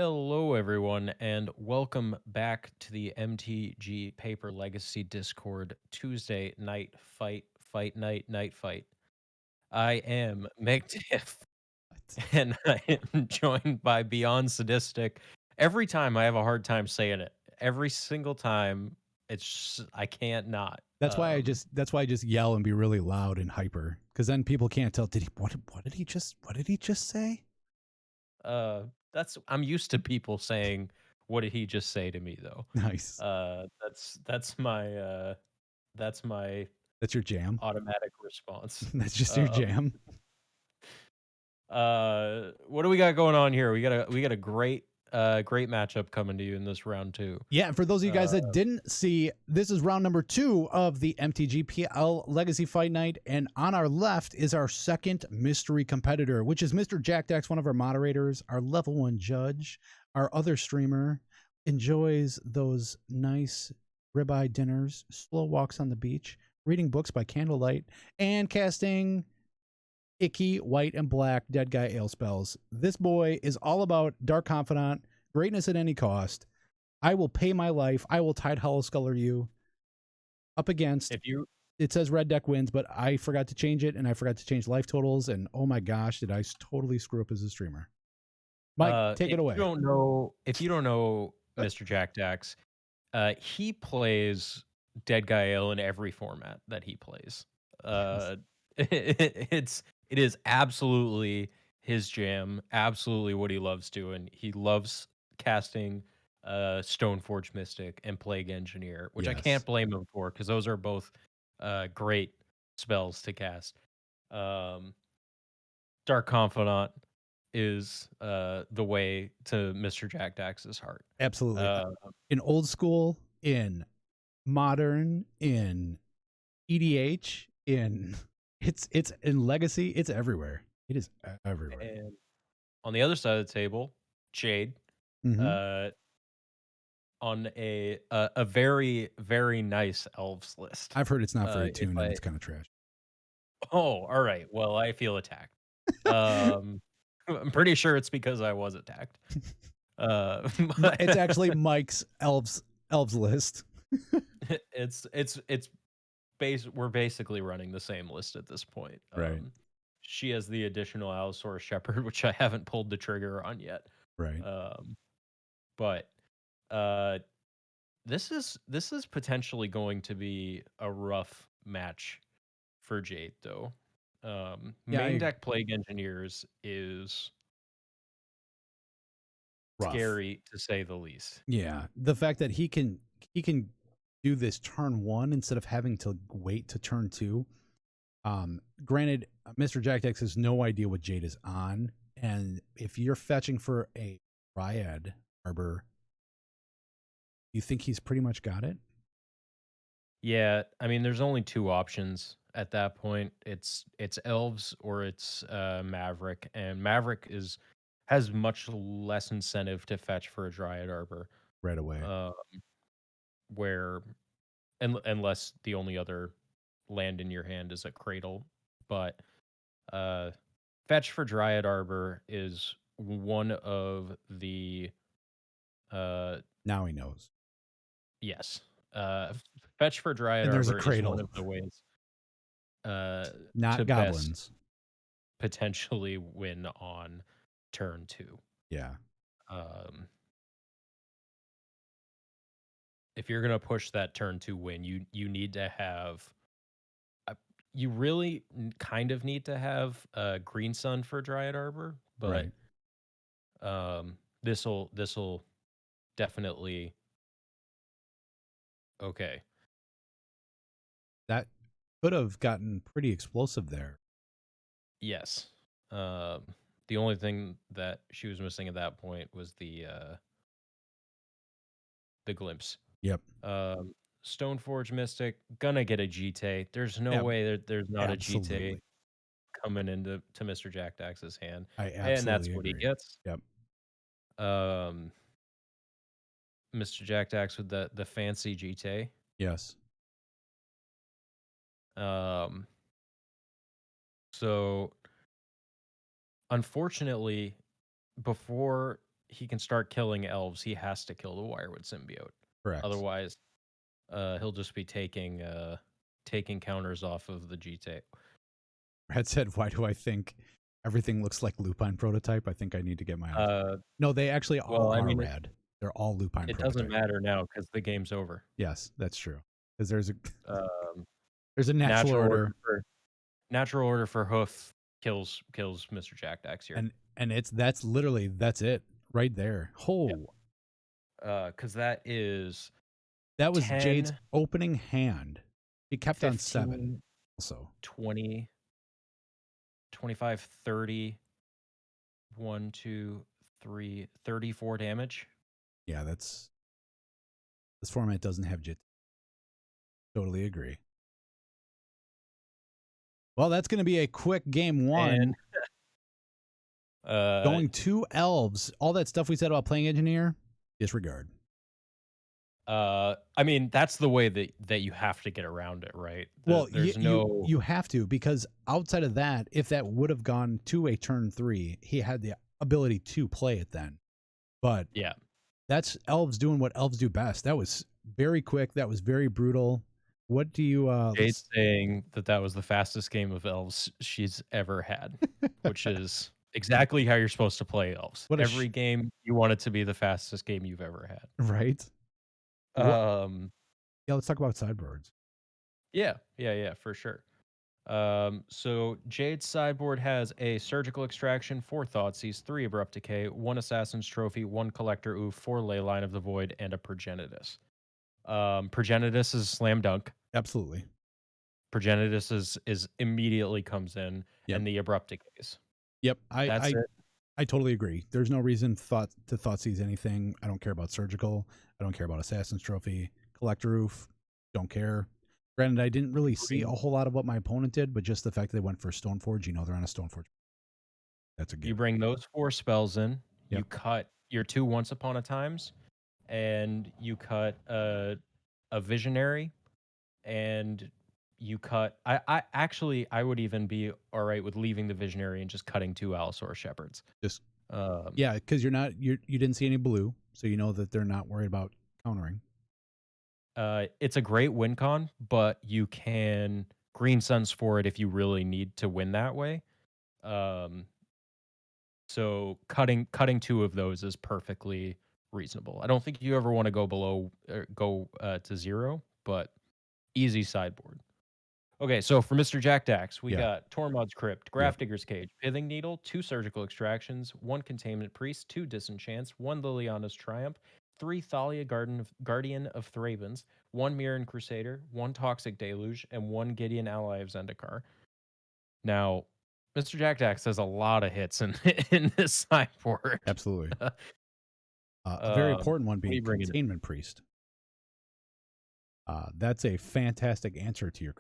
Hello, everyone, and welcome back to the MTG Paper Legacy Discord Tuesday night night fight. I am MegTiff, What? and I am joined by Beyond Sadistic. Every time I have a hard time saying it. Every single time, I can't not. That's why I just yell and be really loud and hyper, because then people can't tell. What did he just say? Uh, I'm used to people saying, "What did he just say to me?" Though. Nice. That's my That's your jam. automatic response. That's just your Um, jam. what do we got going on here? We got a great matchup coming to you in this round two. Yeah, for those of you guys Uh, that didn't see, this is round number 2 of the MTGPL Legacy Fight Night, and on our left is our second mystery competitor, which is Mr. Jack Dax, one of our moderators, our level 1 judge, our other streamer, enjoys those nice ribeye dinners, slow walks on the beach, reading books by candlelight, and casting icky white and black dead guy ale spells. This boy is all about Dark Confidant, greatness at any cost. I will pay my life. I will Tide Hollow Sculler you up against. if you It says red deck wins, but I forgot to change it, and I forgot to change life totals. And oh my gosh, did I totally screw up as a streamer? Mike, take it if you away. don't know Mr. Jack Dax, he plays Dead Guy Ale in every format that he plays. Yes. Uh, it is absolutely his jam, absolutely what he loves doing. He loves casting Stoneforge Mystic and Plague Engineer, which I can't Yes. blame him for because those are both great spells to cast. Um, Dark Confidant is the way to Mr. Jack Dax's heart. Absolutely. Uh, In old school, in modern, in EDH, in it's in legacy, it's everywhere. It is everywhere. and on the other side of the table, Jade, Mm-hmm. uh, on a very nice elves list. I've heard it's not very If tuned and I it's kind of trash. Oh, all right. Well, I feel attacked. Um, I'm pretty sure it's because I was attacked. It's actually But Mike's elves list. it's we're basically running the same list at this point. Right. She has the additional Allosaurus Shepherd, which I haven't pulled the trigger on yet. Right. Um, but uh, this is potentially going to be a rough match for Jade, though. Yeah, Main deck Plague Engineers is rough. scary to say the least. Yeah, the fact that he can do this turn 1 instead of having to wait to turn 2. Granted, Mr. Jack Dex has no idea what Jade is on, and if you're fetching for a Dryad Arbor, you think he's pretty much got it? Yeah, I mean, there's only two options at that point. It's Elves or it's Maverick, and Maverick has much less incentive to fetch for a Dryad Arbor, Right away. uh, where unless the only other land in your hand is a Cradle, but uh, fetch for Dryad Arbor is one of the uh, Now he knows. yes, fetch for Dryad And there's a Arbor is one cradle, of the ways to not best goblins. potentially win on turn two. Yeah. Um, if you're gonna push that turn two win, you need to have uh, you really kind of need to have Green Sun for Dryad Arbor, but Right. this'll definitely okay. That could have gotten pretty explosive there. Yes. The only thing that she was missing at that point was the glimpse. Yep. Um, Stoneforge Mystic gonna get a GT. There's no Yeah, way that there's not a GT absolutely. coming into Mr. Jack Dax's hand, I and that's absolutely what he agree. gets. Yep. Um, Mr. Jack Dax with the fancy GT. Yes. Um, so unfortunately, before he can start killing elves, he has to kill the Wirewood symbiote. Correct. Otherwise, he'll just be taking counters off of the GT. Brad said, "Why do I think everything looks like Lupine prototype? I think I need to get my eyes." Uh, No, they actually all well, I are mean, rad. They're all Lupine it doesn't prototype. matter now because the game's over. Yes, that's true. Because there's a Um, there's a natural natural order order, for natural order for Hoof kills Mr. Jack Dax here. and that's literally that's it right there. Yeah. Oh, Because that is that was Jade's 10, opening hand. He kept on 7. 15, Also, 20, 25, 30, 1, 2, 3, 34 damage. yeah, that's this format doesn't have Jit. Totally agree. Well, that's going to be a quick game And one. uh Going to elves. All that stuff we said about playing engineer, disregard. I mean, that's the way that you have to get around it, right? Well, There's no you have to, because outside of that, if that would have gone to a turn 3, he had the ability to play it then. But yeah. that's elves doing what elves do best. That was very quick. That was very brutal. What do you Jade's saying that was the fastest game of elves she's ever had, which is exactly how you're supposed to play elves. what a Every game you want it to be the fastest game you've ever had. right? What Um, Yeah, let's talk about sideboards. yeah, for sure. So Jade's sideboard has a surgical extraction, 4 Thoughtseize, 3 abrupt decay, 1 assassin's trophy, 1 collector oof, 4 leyline of the void, and a progenitus. Progenitus is slam dunk. Absolutely. Progenitus is immediately comes in, Yep. and the abrupt decays. Yep. That's it. I totally agree. There's no reason thought sees anything. I don't care about surgical. I don't care about assassin's trophy, collector roof. Don't care. Granted, I didn't really see a whole lot of what my opponent did, but just the fact that they went for Stoneforge, they're on a Stoneforge. That's a You given. bring those 4 spells in, you Yep. cut your 2 Once Upon a Times, and you cut a Visionary, and you cut I actually, I would even be alright with leaving the Visionary and just cutting 2 Allosaur Shepherds. Just Um, yeah, because you didn't see any blue, so you know that they're not worried about countering. it's a great win con, but you can green suns for it if you really need to win that way. Um, so cutting 2 of those is perfectly reasonable. I don't think you ever wanna go below or go, to 0, but easy sideboard. Okay, so for Mr. Jack Dax, we Yeah. got Tormod's Crypt, Yep. Grafdigger's Cage, Pithing Needle, 2 Surgical Extractions, 1 Containment Priest, 2 Disenchants, 1 Liliana's Triumph, 3 Thalia Guardian of Thravens, 1 Mirren Crusader, 1 Toxic Deluge, and 1 Gideon Ally of Zendikar. Now, Mr. Jack Dax has a lot of hits in in this sideboard. Absolutely. A very important one What are being you bringing in? Containment Priest. That's a fantastic answer to your.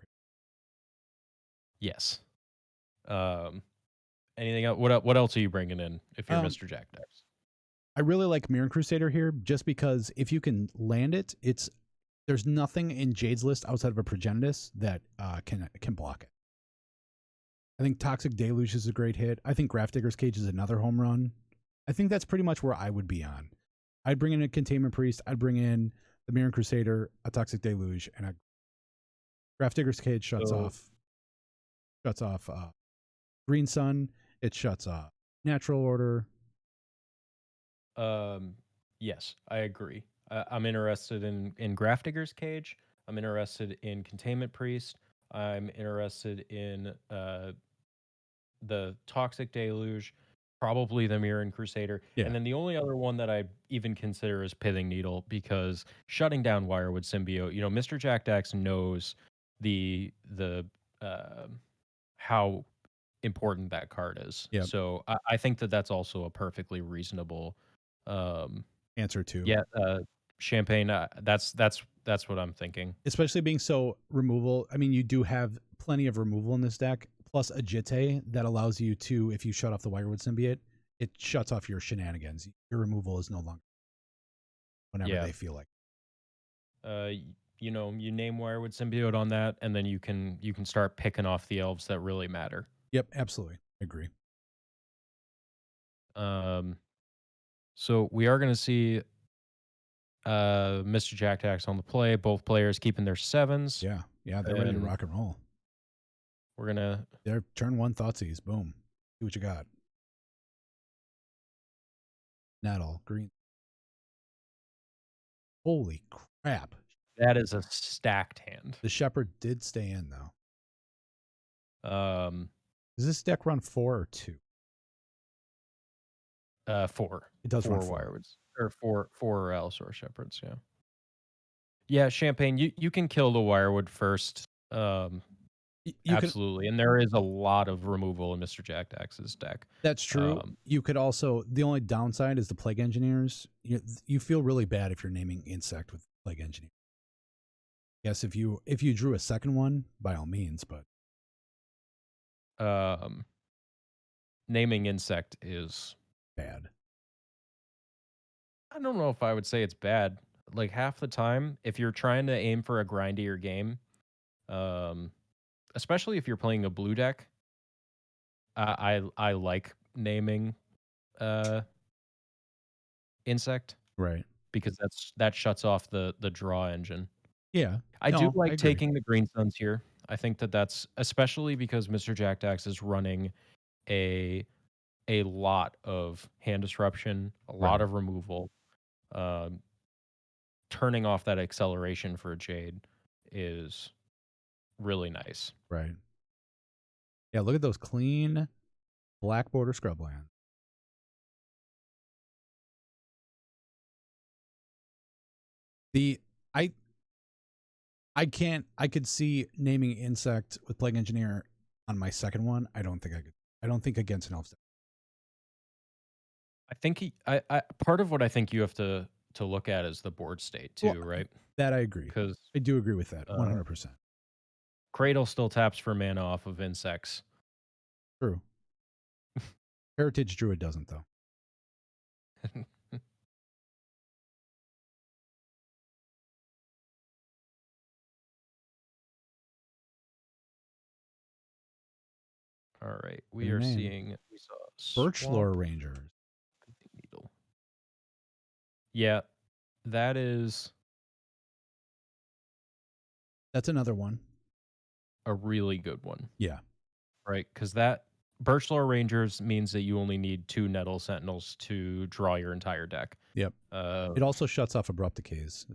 Yes. Um, anything else? What else are you bringing in if you're Um, Mr. Jack Dax? I really like Mirror Crusader here, just because if you can land it, there's nothing in Jade's list outside of a Progenitus that can block it. I think Toxic Deluge is a great hit. I think Grafdigger's Cage is another home run. I think that's pretty much where I would be on. I'd bring in a Containment Priest. I'd bring in the Mirror Crusader, a Toxic Deluge, and a Grafdigger's Cage shuts So off Green Sun. It shuts off Natural Order. Yes, I agree. I'm interested in Grafdigger's Cage. I'm interested in Containment Priest. I'm interested in the Toxic Deluge, probably the Mirren Crusader, Yeah. and then the only other one that I even consider is Pithing Needle because shutting down Wirewood Symbiote. Mr. Jack Dax knows the how important that card is. Yep. So I think that's also a perfectly reasonable um, Answer to. yeah, champagne, that's what I'm thinking. Especially being so removal. I mean, you do have plenty of removal in this deck, plus a Jitte that allows you to, if you shut off the Wirewood Symbiote, it shuts off your shenanigans. Your removal is no longer whenever Yeah. they feel like. You name Wirewood Symbiote on that, and then you can start picking off the elves that really matter. Yep, absolutely. I agree. Um, So we are going to see Mr. Jack Dax on the play. Both players keeping their sevens. Yeah. Yeah. They're ready to And rock and roll. we're going to. They're turn one Thoughtseize. Boom. See what you got. Nettle. Green. Holy crap. That is a stacked hand. The Shepherd did stay in, though. Um, Does this deck run 4 or 2? 4. It does run 4. Wirewoods. Or four Allosaurus Shepherds, yeah. Yeah, Champagne, you can kill the Wirewood first. You can. Absolutely. And there is a lot of removal in Mr. Jack Dax's deck. That's true. You could also. The only downside is the Plague Engineers. You feel really bad if you're naming Insect with Plague Engineer. Yes, if you drew a second one, by all means, but naming Insect is bad. I don't know if I would say it's bad. Like half the time, if you're trying to aim for a grindier game, especially if you're playing a blue deck, I like naming Insect Right. because that shuts off the draw engine. Yeah. I do No, I like agree. taking the Green Suns here. I think that's especially because Mr. Jack Dax is running a lot of hand disruption, a lot Right. of removal. Um, Turning off that acceleration for Jade is really nice. Right. Yeah, look at those clean black border scrublands. I could see naming Insect with Plague Engineer on my second one. I don't think I could. I don't think against an Elves deck. I think I part of what I think you have to look at is the board state too, Well, right? that I agree. Because I do agree with that 100%. Cradle still taps for mana off of insects. True. Heritage Druid doesn't, though. All right, we Your are name. seeing we saw Birchlore Rangers. Needle. Yeah, that is That's another one. a really good one. Yeah. Right, because that Birchlore Rangers means that you only need 2 Nettle Sentinels to draw your entire deck. Yep. It also shuts off Abrupt Decays.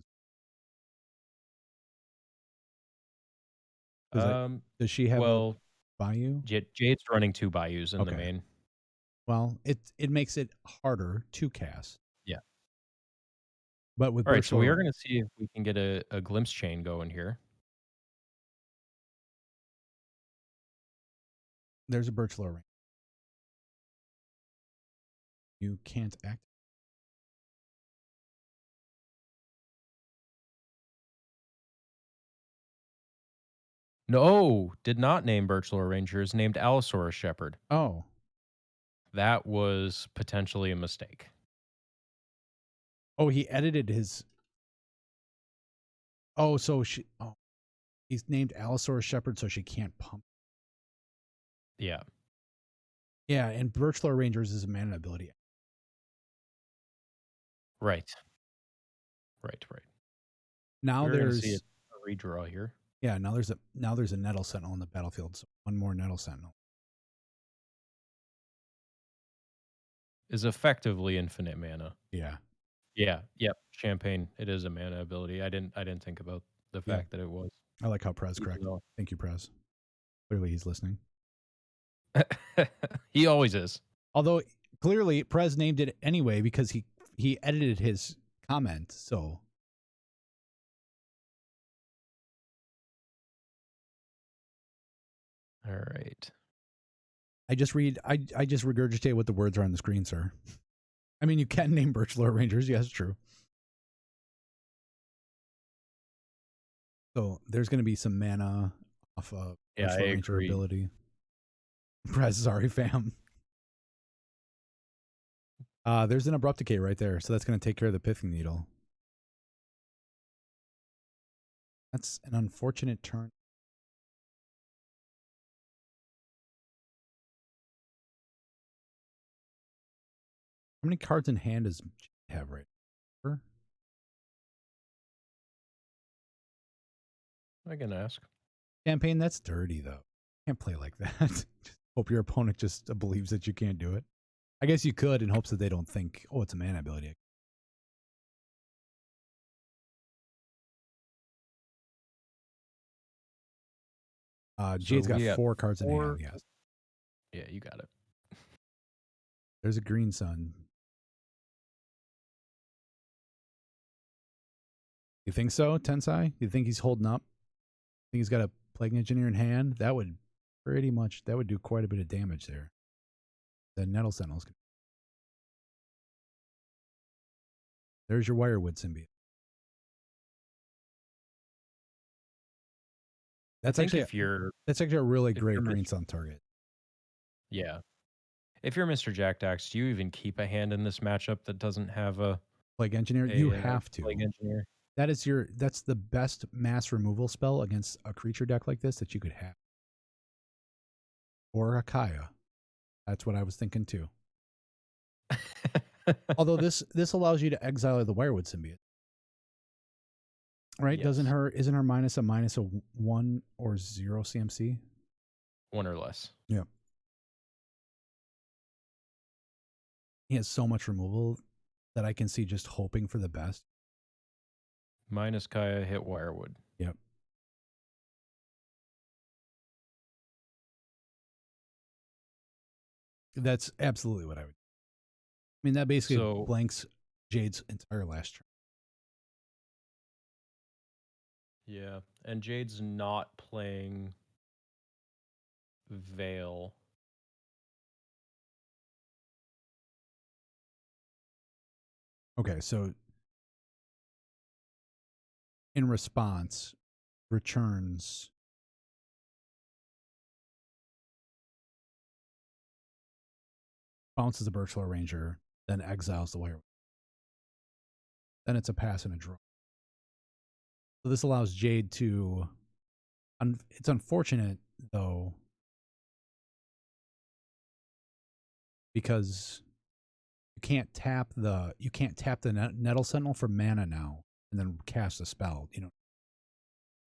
Does she have a Bayou? Jade's running 2 Bayous in the Okay. main. Well, it makes it harder to cast. Yeah. But with All right, so we are Birchlore, going to see if we can get a glimpse chain going here. there's a Birchlore Ranger. You can't act. No, did not name Birchlore Rangers, named Allosaurus Shepherd. Oh. That was potentially a mistake. Oh, he edited his. Oh, so he's named Allosaurus Shepherd, so she can't pump. Yeah. Yeah, and Birchlore Rangers is a mana ability. Right. Now We're going to see there's a redraw here. yeah. Now there's a Nettle Sentinel on the battlefield. So one more Nettle Sentinel. Is effectively infinite mana. Yeah. Yeah. Yep. Champagne. It is a mana ability. I didn't think about the fact that it was. I like how Prez correct. Thank you, Prez. Clearly he's listening. He always is. Although clearly Prez named it anyway because he edited his comment. So all right. I just regurgitate what the words are on the screen, sir. I mean, you can name Birchlore Rangers. Yes, true. So there's going to be some mana off of Birchlore Ranger ability. Prez, sorry, fam. There's an Abrupt Decay right there, so that's going to take care of the Pithing Needle. That's an unfortunate turn. How many cards in hand does Jade have right now? I can ask. Campaign, that's dirty though. Can't play like that. Hope your opponent just believes that you can't do it. I guess you could in hopes that they don't think, oh, it's a mana ability. So Jade's got we have 4 cards in hand. 4. Yes. Yeah, you got it. There's a green sun. You think so, Tensai? You think he's holding up? Think he's got a Plague Engineer in hand? That would do quite a bit of damage there. The Nettle Sentinels. There's your Wirewood symbiote. That's actually a really great green sun target. Yeah. If you're Mr. Jack Dax, do you even keep a hand in this matchup that doesn't have a Plague Engineer? You have to. Plague Engineer? That's the best mass removal spell against a creature deck like this that you could have. Or a Kaya. That's what I was thinking too. Although this allows you to exile the Wirewood symbiote. Right? Yes. Isn't her minus a 1 or 0 CMC? 1 or less. Yep. He has so much removal that I can see just hoping for the best. Minus Kaya, hit Wirewood. Yep. That's absolutely what I would. I mean, that basically blanks Jade's entire last turn. Yeah, and Jade's not playing Veil. Okay, so in response, returns bounces the Birchlow Ranger, then exiles the Wirewood. Then it's a pass and a draw. So this allows Jade to. It's unfortunate though, because you can't tap the Nettle Sentinel for mana now and then cast a spell. You know.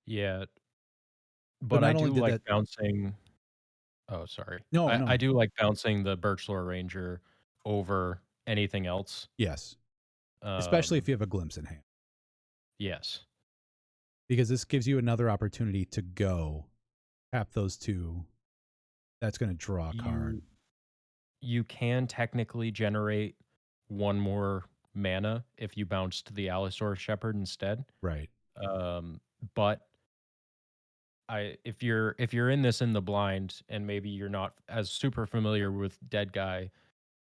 Yeah, but I do like bouncing. Oh, sorry. No. I do like bouncing the Birchlore Ranger over anything else. Yes. Especially if you have a Glimpse in hand. Yes. Because this gives you another opportunity to go tap those 2. That's going to draw a card. You can technically generate 1 more mana if you bounce to the Allosaur Shepherd instead. Right. But if you're in this in the blind and maybe you're not as super familiar with Dead Guy,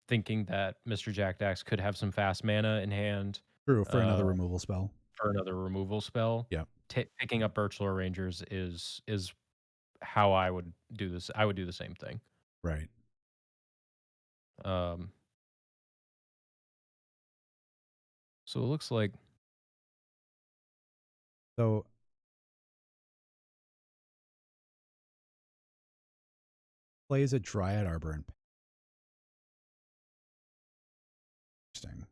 thinking that Mr. Jack Dax could have some fast mana in hand. True, for another removal spell. Yeah. Picking up Birchlore Rangers is how I would do this. I would do the same thing. Right. So it looks like. So plays a Dryad Arbor and interesting.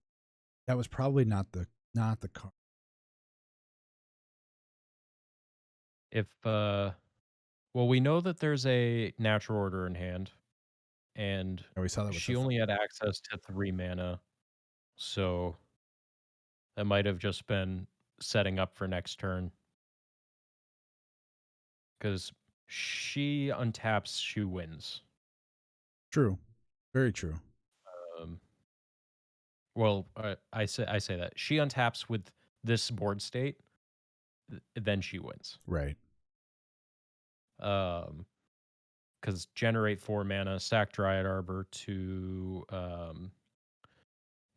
That was probably not the card. If well, we know that there's a natural order in hand, and we saw that she only had access to 3 mana, so that might have just been setting up for next turn. Because she untaps, she wins. True, very true. Well, I say that she untaps with this board state, then she wins. Right. Because generate 4 mana, sack Dryad Arbor to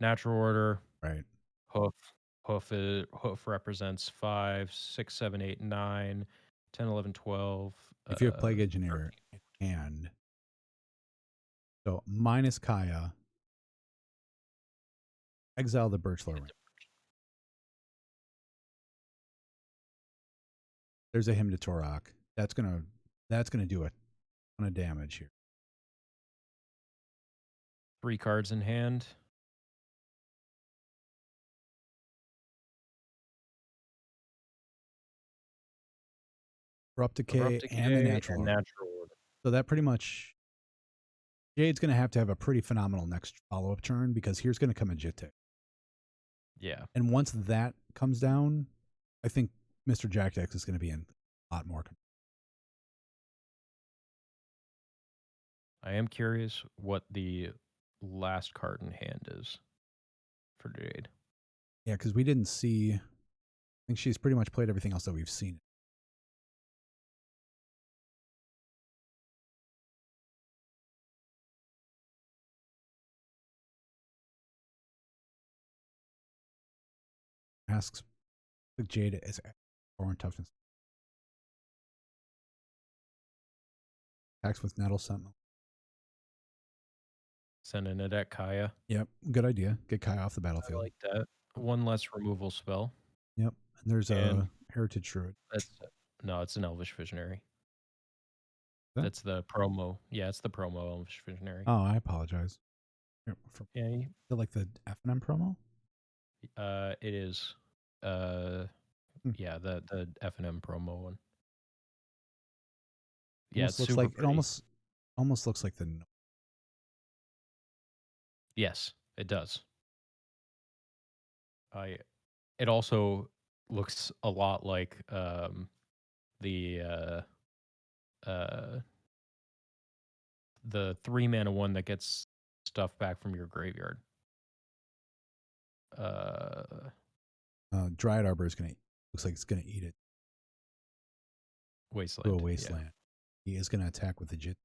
natural order. Right. Hoof represents 5, 6, 7, 8, 9, 10, 11, 12. If you have Plague Engineer in hand, so minus Kaya, exile the Birchlore Ranger. There's a Hymn to Torok. That's gonna do a ton of damage here. 3 cards in hand. Corrupt Abrupt Decay, and the Decay Natural and Order. Natural Order. So that pretty much Jade's going to have a pretty phenomenal next follow-up turn because here's going to come a Jitte. Yeah. And once that comes down, I think Mr. Jack Dex is going to be in a lot more. I am curious what the last card in hand is for Jade. Yeah, because we didn't see. I think she's pretty much played everything else that we've seen. Asks the Jade is foreign toughness. Attacks with Nettle Sentinel. Sending it at Kaya. Yep, good idea. Get Kai off the I battlefield. like that. One less removal spell. Yep, and there's And a Heritage Druid. no, it's an Elvish Visionary. That? That's the promo. Yeah, it's the promo Elvish Visionary. Oh, I apologize. Yeah, Like the F&M promo? it is. Yeah, the F&M promo one. Yeah, Almost it's looks super like pretty. it almost looks like the. Yes, it does. It also looks a lot like the uh the 3-mana one that gets stuff back from your graveyard. Dryad Arbor is looks like it's gonna eat it Wasteland. to a wasteland. Yeah. He is gonna attack with the Jit.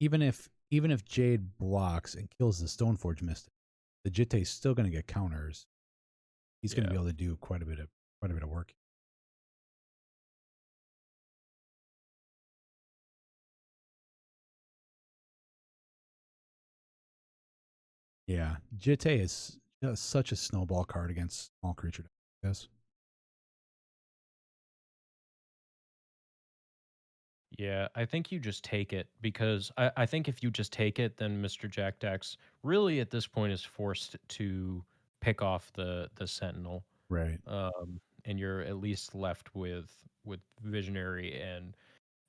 Even if Jade blocks and kills the Stoneforge Mystic, the Jitte is still gonna get counters. He's gonna be able to do quite a bit of work. Yeah, Jitte is just such a snowball card against small creature. Yes. Yeah, I think you just take it because I think if you just take it, then Mr. Jack Dax really at this point is forced to pick off the Sentinel. Right. And you're at least left with Visionary and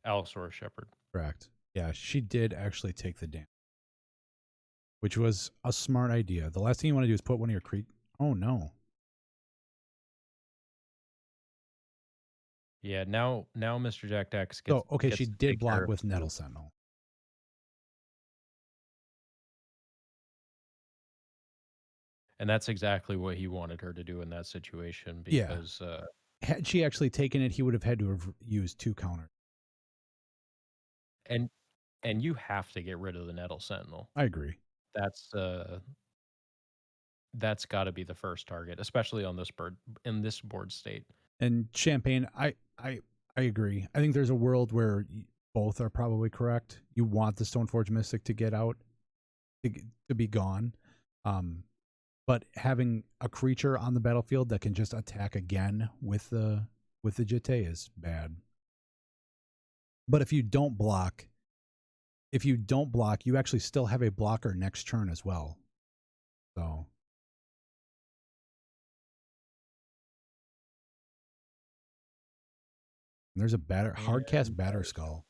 Allosaurus Shepherd. Correct. Yeah, she did actually take the damage, which was a smart idea. The last thing you want to do is put one of your Oh no. Yeah, now Mr. Jack Dax So okay, gets she to did take care block of with two. Nettle Sentinel. And that's exactly what he wanted her to do in that situation Yeah. because Had she actually taken it, he would have had to have used 2 counters. and you have to get rid of the Nettle Sentinel. I agree. That's got to be the first target, especially on this board state. And Champagne, I agree. I think there's a world where both are probably correct. You want the Stoneforge Mystic to get out, to be gone. But having a creature on the battlefield that can just attack again with the Jitte is bad. But if you don't block, you actually still have a blocker next turn as well. So there's a hard cast Batter Skull.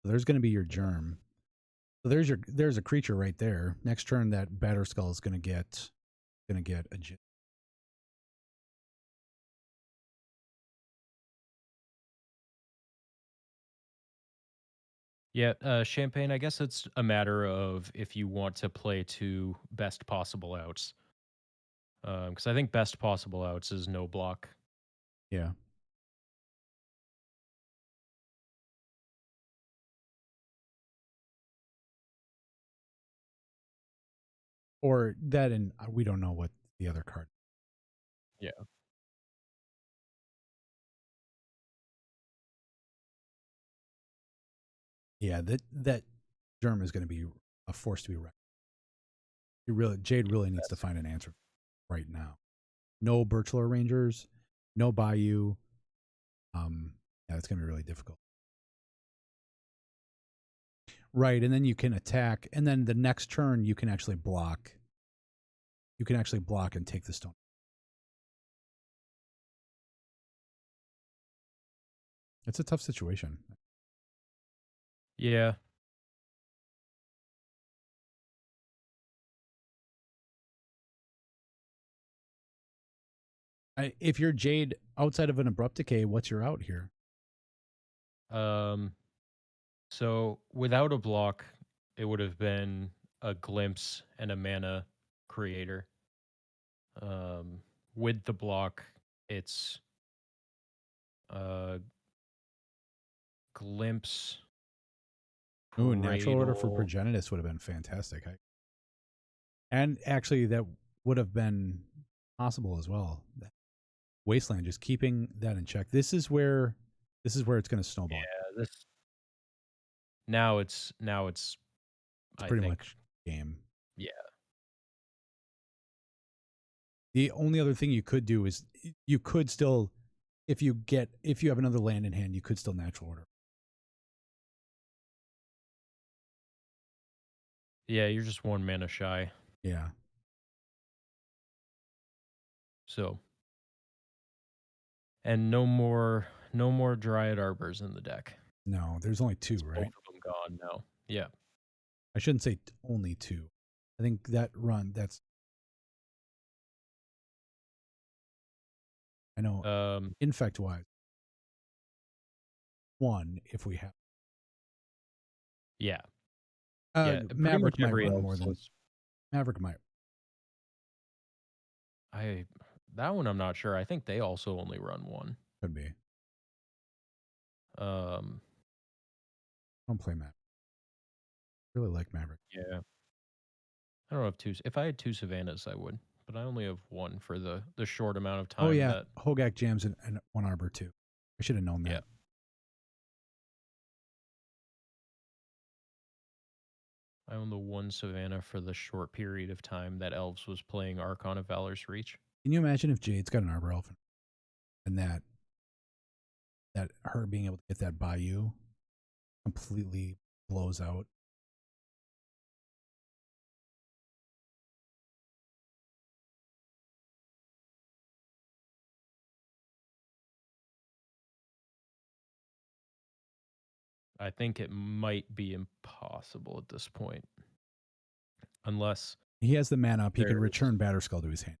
So there's going to be your germ. So there's a creature right there. Next turn, that Batter Skull is going to get a Jitte. Yeah, Champagne, I guess it's a matter of if you want to play 2 best possible outs. Because I think best possible outs is no block. Yeah. Or that, and we don't know what the other card. Yeah. Yeah, that germ is going to be a force to be reckoned. Jade really needs to find an answer right now. No Birchler Rangers, no Bayou. Yeah, it's going to be really difficult. Right, and then you can attack, and then the next turn you can actually block. You can actually block and take the stone. It's a tough situation. Yeah. If you're Jade outside of an abrupt decay, what's your out here? Um, so without a block, it would have been a glimpse and a mana creator. Um, with the block, it's uh glimpse, Ooh, natural order for cradle. Progenitus would have been fantastic. And actually, that would have been possible as well. Wasteland, just keeping that in check. This is where it's going to snowball. Yeah, this now it's It's I pretty think much game. yeah. The only other thing you could do is you could still, if you have another land in hand, you could still natural order. Yeah, you're just one mana shy. Yeah. So, and no more Dryad Arbors in the deck. No, there's only two, It's both right? of them gone now. Yeah. I shouldn't say only two. I think that's, I know, Um, infect wise, one if we have. yeah. Yeah, pretty much Maverick might every run more Elves than list. Maverick might. I that one I'm not sure. I think they also only run one. Could be. Um, I don't play Maverick. Really like Maverick. yeah. I don't have two. If I had two Savannas, I would, but I only have one for the short amount of Oh time yeah, that. Hogak jams and one arbor too. I should have known Yeah. that. I own the one Savannah for the short period of time that Elves was playing Archon of Valor's Reach. Can you imagine if Jade's got an arbor elf and that her being able to get that Bayou completely blows out? I think it might be impossible at this point, unless He has the mana up. He could there's. return Batterskull to his hand.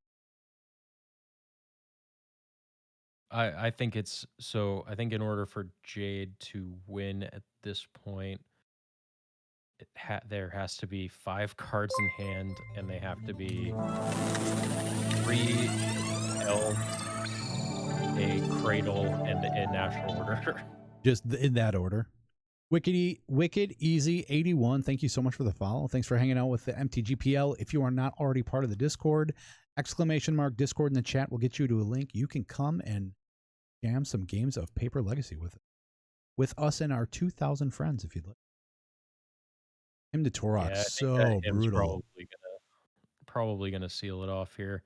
I think it's so. I think in order for Jade to win at this point, there has to be 5 cards in hand, and they have to be 3 elves, a cradle, and a natural order. Just in that order. Wicked Easy 81. Thank you so much for the follow. Thanks for hanging out with the MTGPL. If you are not already part of the Discord, !Discord in the chat will get you to a link. You can come and jam some games of Paper Legacy with us and our 2,000 friends if you'd like. Him to Torok, Yeah, I think that so him's brutal. probably gonna seal it off here.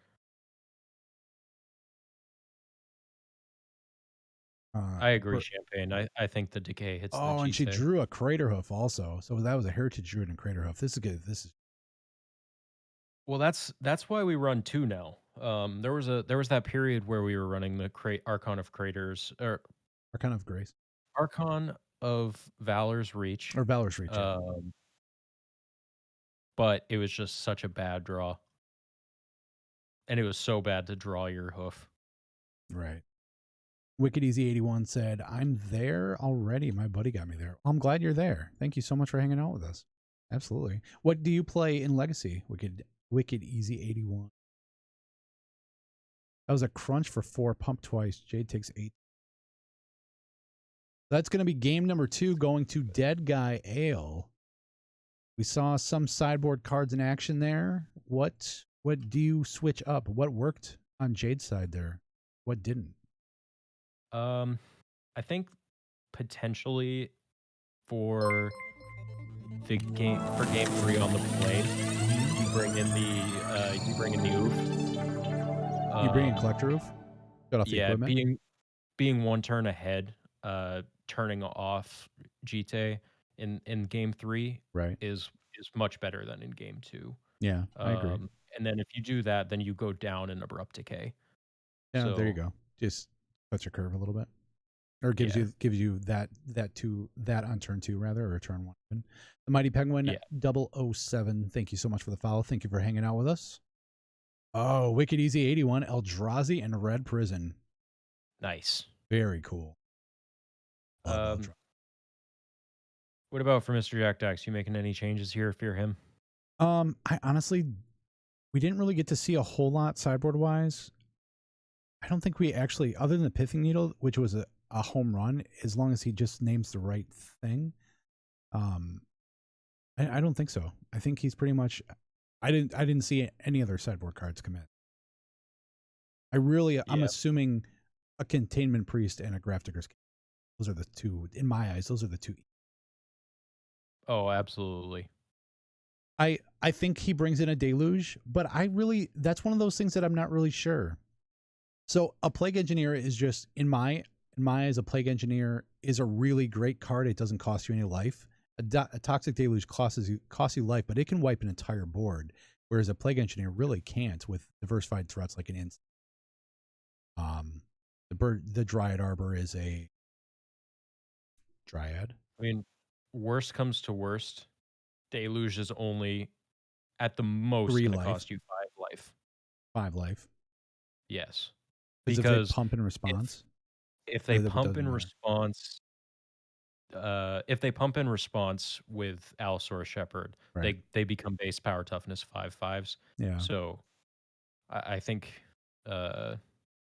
I agree, Per, Champagne. I think the decay hits the oh, and she Jite. drew a Craterhoof also. So that was a Heritage Druid and Craterhoof. This is good. This is Well, that's why we run 2 now. There was that period where we were running the Archon of Craters, or Archon of Grace. Archon of Valor's Reach. Or Valor's Reach, yeah. Um, but it was just such a bad draw. And it was so bad to draw your hoof. Right. Wicked Easy 81 said, I'm there already. My buddy got me there. I'm glad you're there. Thank you so much for hanging out with us. Absolutely. What do you play in Legacy? Wicked Easy 81. That was a crunch for 4, pump twice. Jade takes 8. That's going to be game number 2 going to Dead Guy Ale. We saw some sideboard cards in action there. What do you switch up? What worked on Jade's side there? What didn't? I think potentially for game 3 on the plane, you bring in the oof. You bring in Um, Collector Roof? Shut off the yeah, equipment? being one turn ahead, turning off Jite in game 3 Right. is much better than in game 2. Yeah, I agree. And then if you do that, then you go down in abrupt decay. Yeah, there you So go. Just cuts your curve a little bit. or Yeah. gives you that on turn 2 rather, or turn 1. The Mighty Penguin Yeah. 007. Thank you so much for the follow. Thank you for hanging out with us. Oh, Wicked Easy 81, Eldrazi and Red Prison. Nice. Very cool. Love Um, Eldrazi. what about for Mr. Jack Dax? You making any changes here if you're him? I honestly, we didn't really get to see a whole lot sideboard wise. I don't think we actually, other than the Pithing Needle, which was a home run, as long as he just names the right thing. Um, I don't think so. I think he's pretty much. I didn't see any other sideboard cards come in. I'm Yeah. assuming a Containment Priest and a Grafdigger's Cage. Those are the two, in my eyes. Those are the two. Oh, absolutely. I think he brings in a Deluge, but that's one of those things that I'm not really sure. So a Plague Engineer is just in my eyes, a Plague Engineer is a really great card. It doesn't cost you any life. A Toxic Deluge costs you life, but it can wipe an entire board, whereas a Plague Engineer really can't with diversified threats like an instant. The Dryad Arbor is a Dryad. I mean, worst comes to worst, Deluge is only at the most 3 going to life, cost you 5 life. 5 life. Yes, Because if they because pump in if response, if or they if it pump doesn't in matter. response, with Allosaurus Shepherd, Right. they become base power toughness 5/5s. Yeah. So I think uh,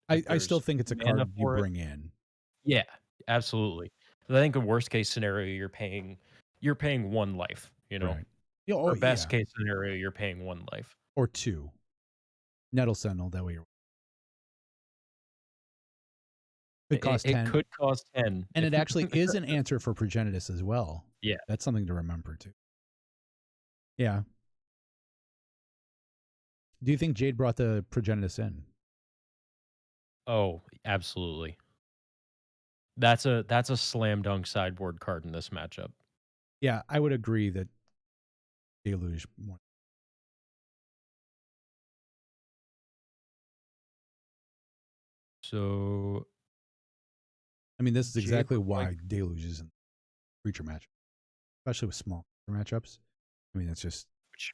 if I still there's think it's a mana card you for it, bring in. yeah, absolutely. I think in worst case scenario, you're paying 1 life. Right. Yeah, oh Or best yeah. case scenario, you're paying 1 life. Or 2. Nettle Sentinel, that way you're it It costs it 10. could cost 10 And if it actually is an answer for Progenitus as well. yeah. That's something to remember too. Yeah. Do you think Jade brought the Progenitus in? Oh, absolutely. That's a slam dunk sideboard card in this matchup. Yeah, I would agree that Deluge. So I mean, this is Jade exactly looked like why Deluge isn't creature match, especially with small matchups. I mean, it's just which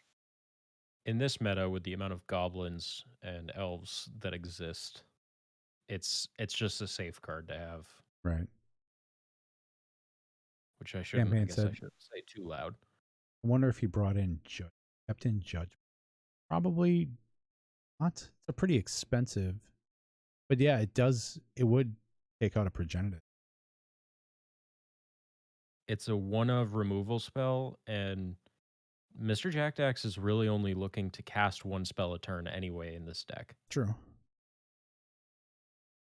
in this meta with the amount of goblins and elves that exist, it's just a safe card to have, right. which I Champagne guess I said, shouldn't say too loud. I wonder if he brought in kept in Judge. Probably not. It's a pretty expensive, but yeah, it would take out a Progenitus. It's a one of removal spell, and Mr. Jackdax is really only looking to cast one spell a turn anyway in this deck. True.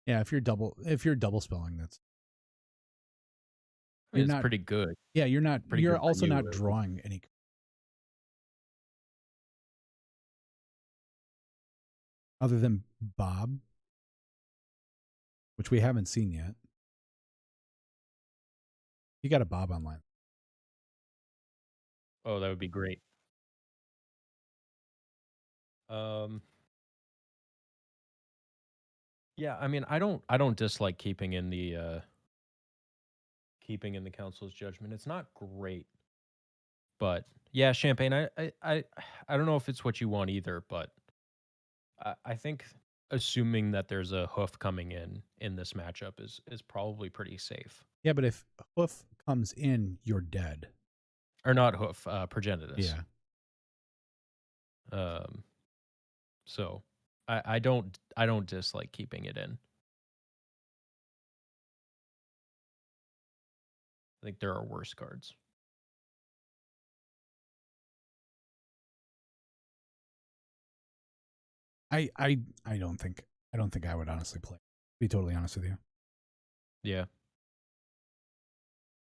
Yeah, if you're double spelling, that's I mean, you're it's not. pretty good. Yeah, Pretty you're good for also you, not at least. drawing any other than Bob, which we haven't seen yet. You got a Bob online. Oh, that would be great. Um, yeah, I mean, I don't dislike keeping in the council's judgment. It's not great, but yeah, champagne. I don't know if it's what you want either, but I think assuming that there's a hoof coming in this matchup is probably pretty safe. Yeah, but if Hoof comes in, you're dead. Or not hoof, progenitus. Yeah. Um, so I don't dislike keeping it in. I think there are worse cards. I don't think I would honestly play. Be totally honest with you. Yeah.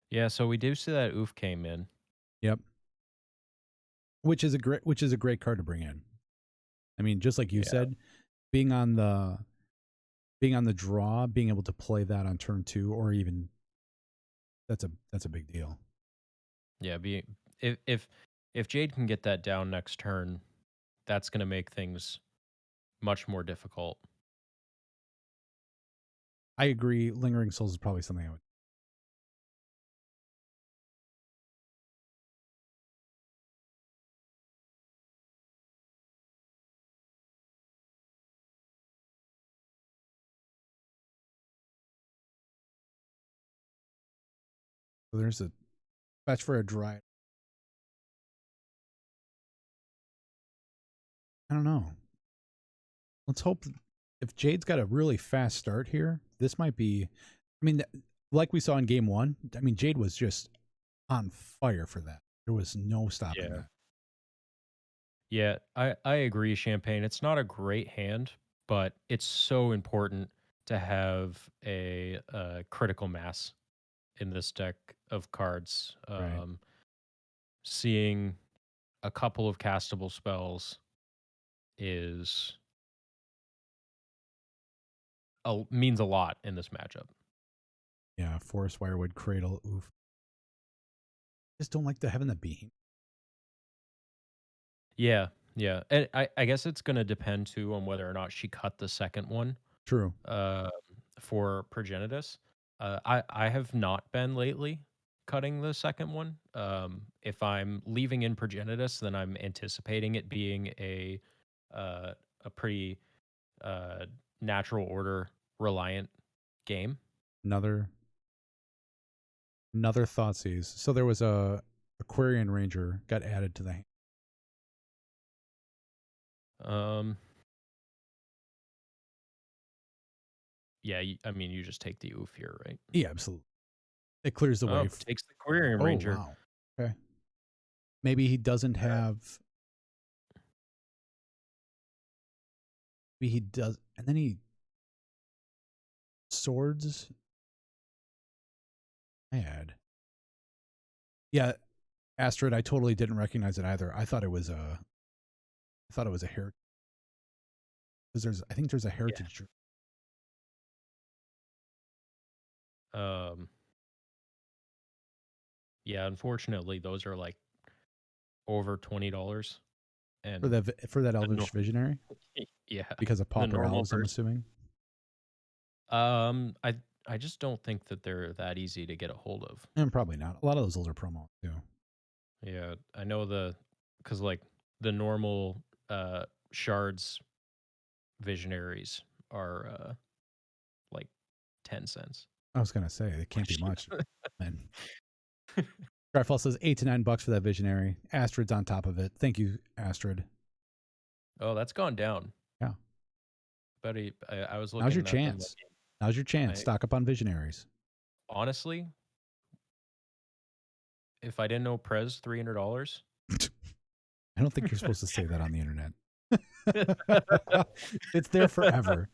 Yeah, so we do see that oof came in. Yep. Which is a great card to bring in. I mean, just like you Yeah. said, being on the draw, being able to play that on turn 2 or even that's a big deal. Yeah, if Jade can get that down next turn, that's going to make things much more difficult. I agree. Lingering Souls is probably something I would. So there's a fetch for a dry. I don't know. Let's hope if Jade's got a really fast start here, this might be. I mean, like we saw in game one. I mean, Jade was just on fire for that. There was no stopping Yeah. that. Yeah, I agree, Champagne. It's not a great hand, but it's so important to have a, critical mass in this deck of cards. Right. Seeing a couple of castable spells is means a lot in this matchup. Yeah. Forest Wirewood Cradle. Oof. Just don't like the having the beam. Yeah, yeah, and I guess it's gonna depend too on whether or not she cut the second one, True. uh, for Progenitus. I have not been lately cutting the second one. If I'm leaving in Progenitus, then I'm anticipating it being a pretty uh, natural order reliant game. Another Thoughtseize. So there was a Aquarian Ranger got added to the hand. Um, yeah, I mean, you just take the oof here, right? Yeah, absolutely. It clears the way. Oh, takes the Aquarium Oh Ranger. wow. Okay. Maybe he doesn't Uh, have. Maybe he does, and then he swords. Bad. Yeah, Astrid. I totally didn't recognize it either. I thought it was a. I thought it was a heritage because there's. I think there's a yeah. heritage. Um, yeah, unfortunately, those are like over $20, For and that the Elvish Visionary yeah, because of the Pauper normal Elves, I'm person. assuming. I just don't think that they're that easy to get a hold of. And probably not. A lot of those older promo too. Yeah, I know because like the normal shards visionaries are like 10 cents. I was gonna say it can't be Which much. And Starfall says $8 to $9 for that Visionary. Astrid's on top of it. Thank you, Astrid. oh, that's gone down. Yeah. But I was Now's your looking at them. chance. Now's your chance. I Stock up on Visionaries. honestly, if I didn't know Prez $300. I don't think you're supposed to say that on the internet. It's there forever.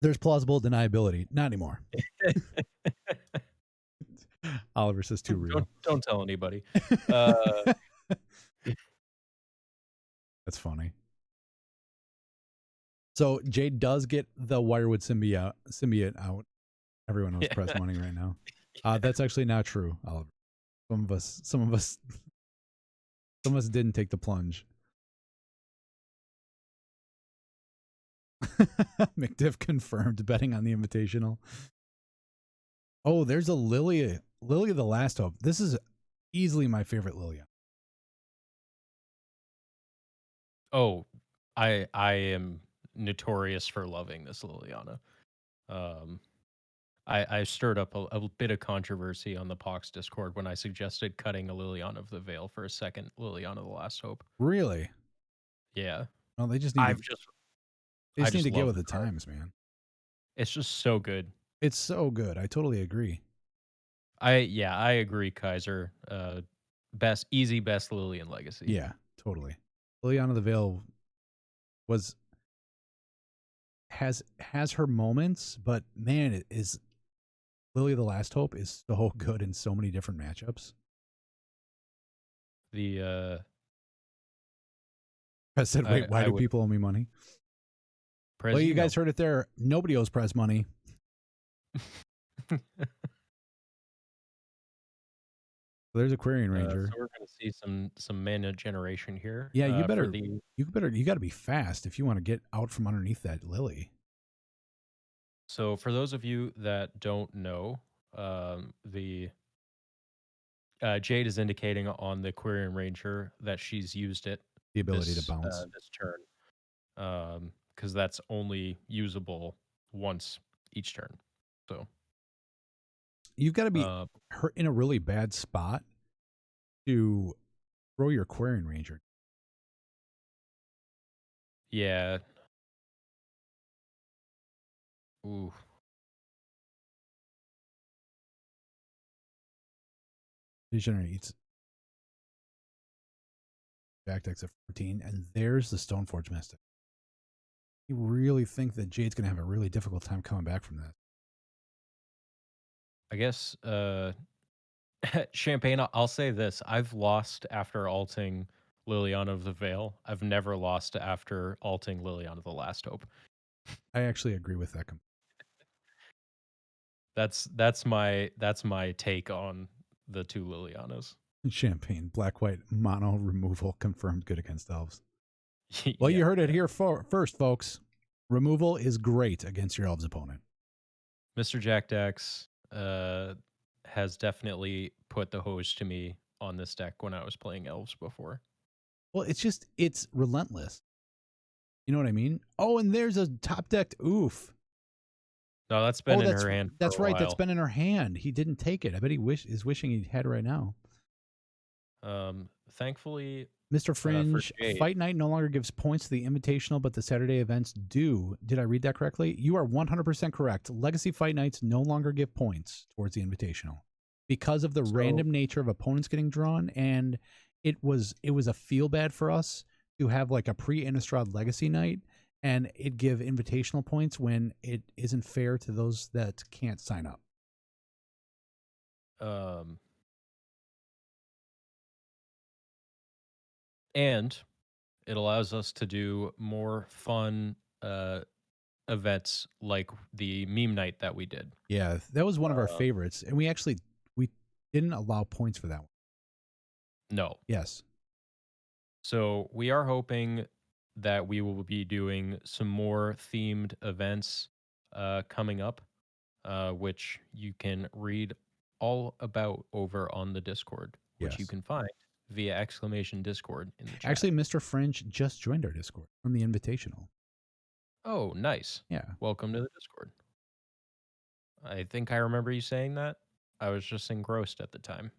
There's plausible deniability. Not anymore. Oliver says too real. Don't tell anybody. Uh, That's funny. So Jade does get the Wirewood symbiote out. Everyone knows press money right now. That's actually not true, Oliver. Some of us didn't take the plunge. McDiff confirmed betting on the Invitational. Oh, there's a Lily of the Last Hope. This is easily my favorite Lilia. oh, I am notorious for loving this Liliana. Um, I stirred up a bit of controversy on the Pox Discord when I suggested cutting a Liliana of the Veil for a second Liliana of the Last Hope. Really? Yeah, Well, they just need to I've just they I just need just to get love with the the card. times, man. It's just so good. It's so good. I totally agree. I agree, Kaiser. Best Lilian legacy. Yeah, totally. Liliana the Veil was has her moments, but man, it is Lily of the Last Hope is so good in so many different matchups. The I said, wait, why I do would people owe me money? Well, you Prezino. guys heard it there. Nobody owes Prez money. There's Aquarian Ranger. So we're gonna see some mana generation here. Yeah, you For better the you got to be fast if you want to get out from underneath that Lily. So for those of you that don't know, the Jade is indicating on the Quirion Ranger that she's used it The ability to bounce. this turn, because that's only usable once each turn. So You've got to be uh, hurt in a really bad spot to throw your Aquarian Ranger. yeah, ooh, Degenerates. Jack decks at 14, and there's the Stoneforge Mystic. You really think that Jade's going to have a really difficult time coming back from that? I guess Champagne. I'll say this: I've lost after alting Liliana of the Veil. I've never lost after alting Liliana of the Last Hope. I actually agree with that. That's my take on the two Lilianas. Champagne, black white mono removal confirmed good against elves. Well, Yeah, you heard it yeah. here first, folks. Removal is great against your elves opponent. Mr. Jack Dex has definitely put the hose to me on this deck when I was playing Elves before. Well, it's relentless. You know what I mean? Oh, and there's a top decked oof. No, that's been Oh, in her hand for that's a right. That's while. been in her hand. He didn't take it. I bet he is wishing he had it right now. Thankfully, Mr. for Fringe, Jade, Fight Night no longer gives points to the Invitational, but the Saturday events do. Did I read that correctly? You are 100% correct. Legacy Fight Nights no longer give points towards the Invitational because of the so random nature of opponents getting drawn, and it was a feel bad for us to have like a pre-Innistrad Legacy Night and it give invitational points when it isn't fair to those that can't sign up. um, and it allows us to do more fun events like the meme night that we did. Yeah, that was one of our Uh, favorites, and we didn't allow points for that one. no, Yes. so we are hoping that we will be doing some more themed events coming up, which you can read all about over on the Discord, which you Yes. can find via exclamation Discord in the chat. Actually, Mr. Fringe just joined our Discord from the Invitational. Oh, nice. Yeah. Welcome to the Discord. I think I remember you saying that. I was just engrossed at the time.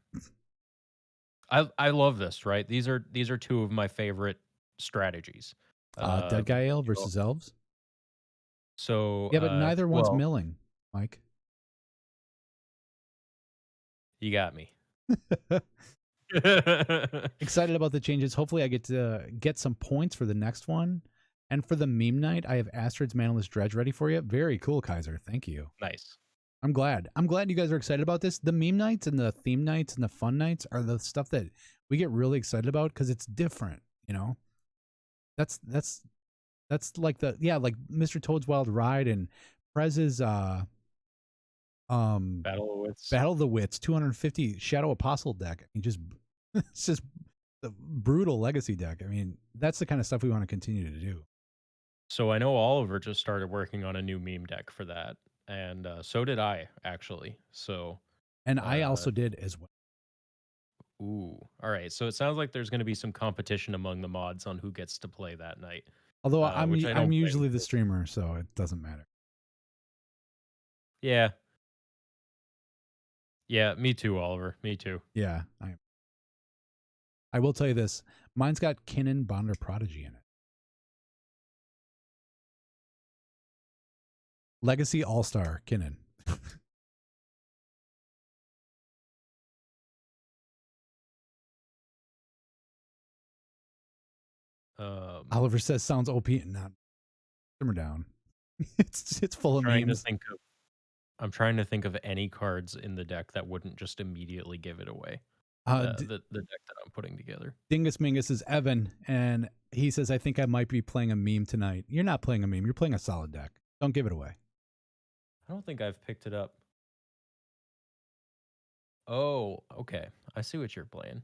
I love this, right? These are two of my favorite strategies. Dead Guy Ale You know, versus Elves. so Yeah, but neither one's well, milling, Mike. you got me. Excited about the changes. Hopefully, I get to get some points for the next one. And for the meme night, I have Astrid's Manaless Dredge ready for you. Very cool, Kaiser. Thank you. Nice. I'm glad. I'm glad you guys are excited about this. The meme nights and the theme nights and the fun nights are the stuff that we get really excited about because it's different. You know, that's that's that's like like Mr. Toad's Wild Ride and Prez's um Battle of Wits. Battle of the Wits 250 Shadow Apostle deck. I mean, just it's just the brutal legacy deck. I mean, that's the kind of stuff we want to continue to do. So I know Oliver just started working on a new meme deck for that, and so did I actually. So, And I uh, also did as well. ooh, all right. So it sounds like there's going to be some competition among the mods on who gets to play that night, Although I'm which I I'm don't blame usually the you. streamer, so it doesn't matter. Yeah, yeah, me too, Oliver. Me too. Yeah, I will tell you this. Mine's got Kinnan Bonder Prodigy in it. Legacy All Star Kinnan. Um, Oliver says sounds OP and not simmer down. It's full of trying to memes. think of. I'm trying to think of any cards in the deck that wouldn't just immediately give it away. The deck that I'm putting together. Dingus Mingus is Evan, and he says, I think I might be playing a meme tonight. You're not playing a meme. You're playing a solid deck. Don't give it away. I don't think I've picked it up. Oh, okay. I see what you're playing.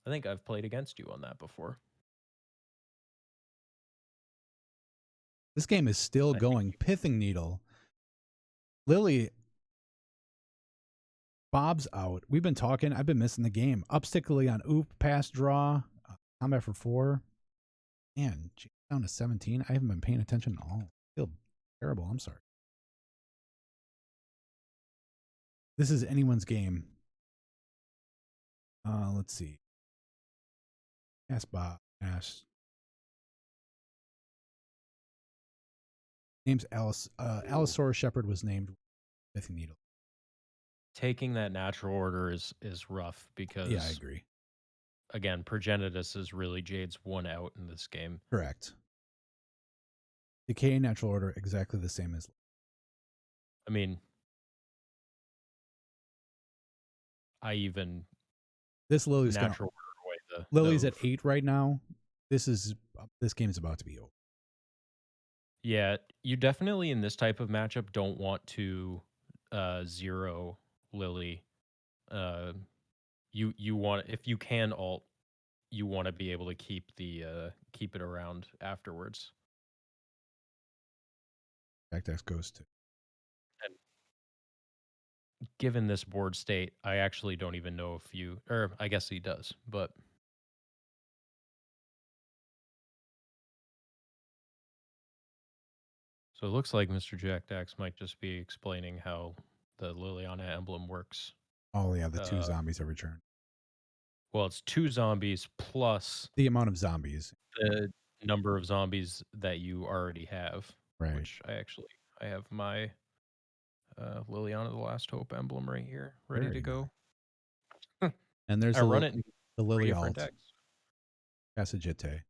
I think I've played against you on that before. This game is still I going. Pithing Needle. Lily. Bob's out. We've been talking. I've been missing the game. Upstick Lily on Oop. Pass draw. Combat for 4. Man, down to 17. I haven't been paying attention at all. I feel terrible. I'm sorry. This is anyone's game. Let's see. Ask Bob. Ask. Name's Alice. Allosaurus Shepherd was named Pithing Needle. Taking that natural order is rough because, Yeah, I agree. again, Progenitus is really Jade's one out in this game. Correct. Decay natural order exactly the same as. I mean, I even This Lily's natural order away Lily's at 8 right now. This game's about to be over. Yeah, you definitely in this type of matchup don't want to zero Lily. You want, if you can alt, you want to be able to keep it around afterwards. Jack goes to. And given this board state, I actually don't even know if you, or I guess he does, but so it looks like Mr. Jack Dax might just be explaining how the Liliana emblem works. Oh yeah, the 2 zombies have returned. Well, it's 2 zombies plus the amount of zombies. The number of zombies that you already have. Right. Which I have my Liliana the Last Hope emblem right here, ready Very to go. Nice. And there's I run it in the Lily 3 alt. different decks. Casagete.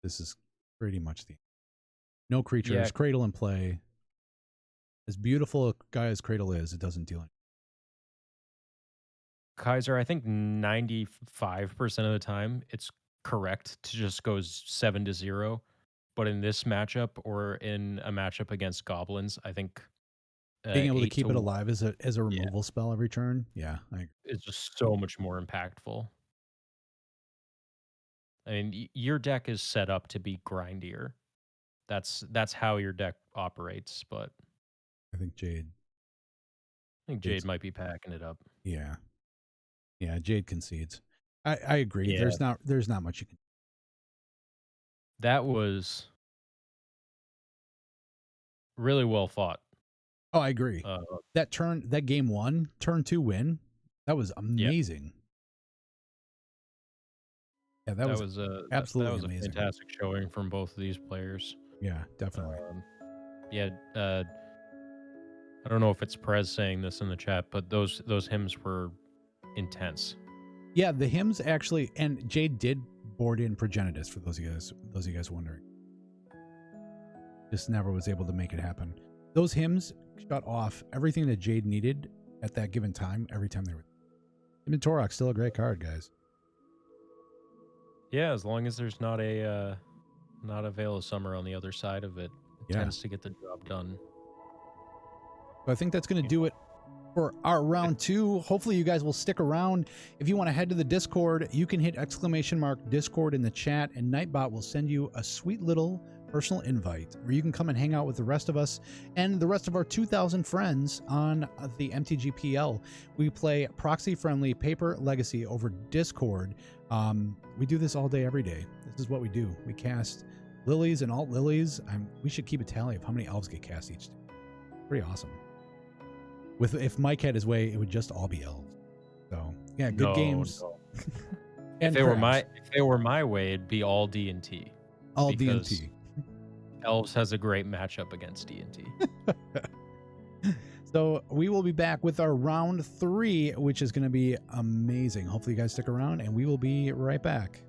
This is pretty much the no creatures, Yeah. Cradle in play. As beautiful a guy as Cradle is, it doesn't deal anything. Kaiser, I think 95% of the time it's correct to just go 7-0. But in this matchup or in a matchup against goblins, I think being able to keep it 1 alive as a removal spell every turn, yeah, it's just so much more impactful. I mean, your deck is set up to be grindier. That's how your deck operates, but I think Jade might be packing it up. Yeah. Yeah, Jade concedes. I agree. Yeah. There's not much you can. That was really well fought. Oh, I agree. That game 1, turn 2 win, that was amazing. Yeah, that was absolutely that was amazing. A fantastic showing from both of these players. Yeah, definitely. I don't know if it's Prez saying this in the chat, but those hymns were intense. Yeah, the hymns actually, and Jade did board in Progenitus for those of you guys wondering. Just never was able to make it happen. Those hymns shut off everything that Jade needed at that given time every time they were. Torok's still a great card, guys. Yeah, as long as there's not a Veil of Summer on the other side of it, it tends to get the job done. So I think that's going to do it for our round 2. Hopefully you guys will stick around. If you want to head to the Discord, you can hit !Discord in the chat, and Nightbot will send you a sweet little personal invite where you can come and hang out with the rest of us and the rest of our 2,000 friends on the MTGPL. We play proxy-friendly Paper Legacy over Discord. We do this all day, every day. This is what we do. We cast lilies and alt lilies. We should keep a tally of how many elves get cast each day. Pretty awesome. If Mike had his way, it would just all be elves. So yeah, good games. No. If they were my way, it'd be all D&T. All D&T. Elves has a great matchup against D&T. So we will be back with our round 3, which is going to be amazing. Hopefully you guys stick around, and we will be right back.